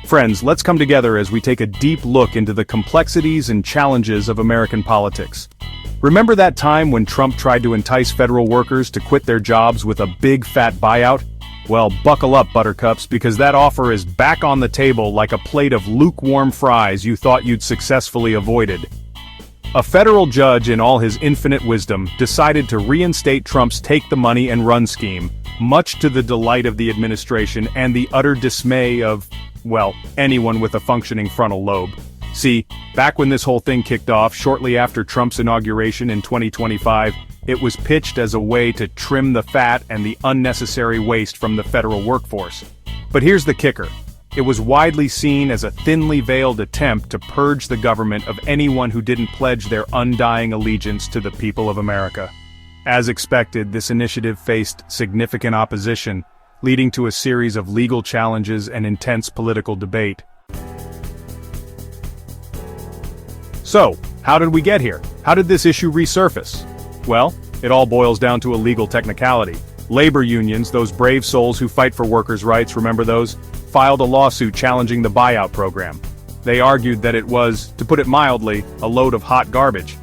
Friends, let's come together as we take a deep look into the complexities and challenges of American politics. Remember that time when Trump tried to entice federal workers to quit their jobs with a big fat buyout? Well, buckle up, buttercups, because that offer is back on the table like a plate of lukewarm fries you thought you'd successfully avoided. A federal judge in all his infinite wisdom decided to reinstate Trump's take the money and run scheme, much to the delight of the administration and the utter dismay of, well, anyone with a functioning frontal lobe. See, back when this whole thing kicked off, shortly after Trump's inauguration in 2025, it was pitched as a way to trim the fat and the unnecessary waste from the federal workforce. But here's the kicker. It was widely seen as a thinly veiled attempt to purge the government of anyone who didn't pledge their undying allegiance to the people of America. As expected, this initiative faced significant opposition, leading to a series of legal challenges and intense political debate. So, how did we get here? How did this issue resurface? Well, it all boils down to a legal technicality. Labor unions, those brave souls who fight for workers' rights, remember those? Filed a lawsuit challenging the buyout program. They argued that it was, to put it mildly, a load of hot garbage.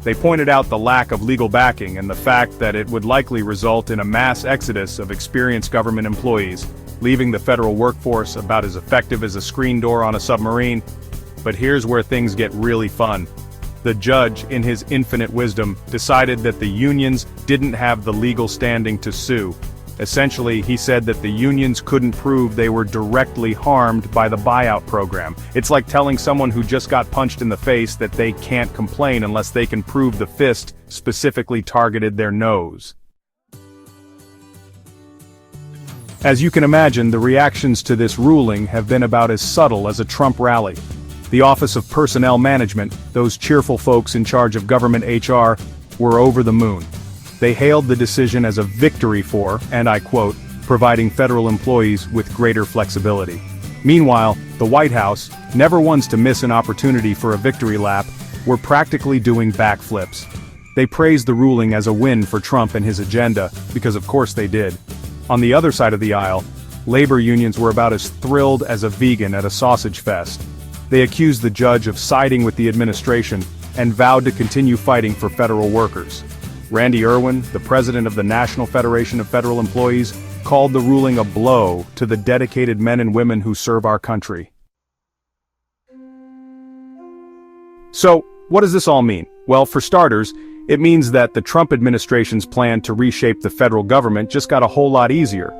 They pointed out the lack of legal backing and the fact that it would likely result in a mass exodus of experienced government employees, leaving the federal workforce about as effective as a screen door on a submarine. But here's where things get really fun. The judge, in his infinite wisdom, decided that the unions didn't have the legal standing to sue. Essentially, he said that the unions couldn't prove they were directly harmed by the buyout program. It's like telling someone who just got punched in the face that they can't complain unless they can prove the fist specifically targeted their nose. As you can imagine, the reactions to this ruling have been about as subtle as a Trump rally. The Office of Personnel Management, those cheerful folks in charge of government HR, were over the moon. They hailed the decision as a victory for, and I quote, providing federal employees with greater flexibility. Meanwhile, the White House, never ones to miss an opportunity for a victory lap, were practically doing backflips. They praised the ruling as a win for Trump and his agenda, because of course they did. On the other side of the aisle, labor unions were about as thrilled as a vegan at a sausage fest. They accused the judge of siding with the administration and vowed to continue fighting for federal workers. Randy Irwin, the president of the National Federation of Federal Employees, called the ruling a blow to the dedicated men and women who serve our country. So, what does this all mean? Well, for starters, it means that the Trump administration's plan to reshape the federal government just got a whole lot easier.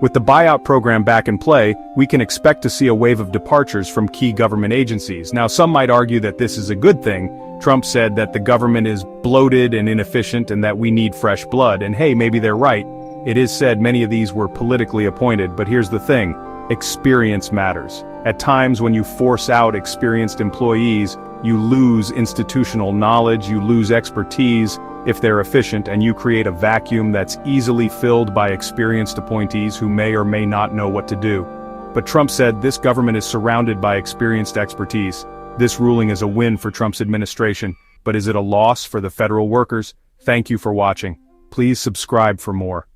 With the buyout program back in play, we can expect to see a wave of departures from key government agencies. Now, some might argue that this is a good thing. Trump said that the government is bloated and inefficient and that we need fresh blood, and hey, maybe they're right. It is said many of these were politically appointed, but here's the thing. Experience matters. At times when you force out experienced employees, you lose institutional knowledge, you lose expertise, if they're efficient, and you create a vacuum that's easily filled by experienced appointees who may or may not know what to do. But Trump said this government is surrounded by experienced expertise. This ruling is a win for Trump's administration, but is it a loss for the federal workers? Thank you for watching. Please subscribe for more.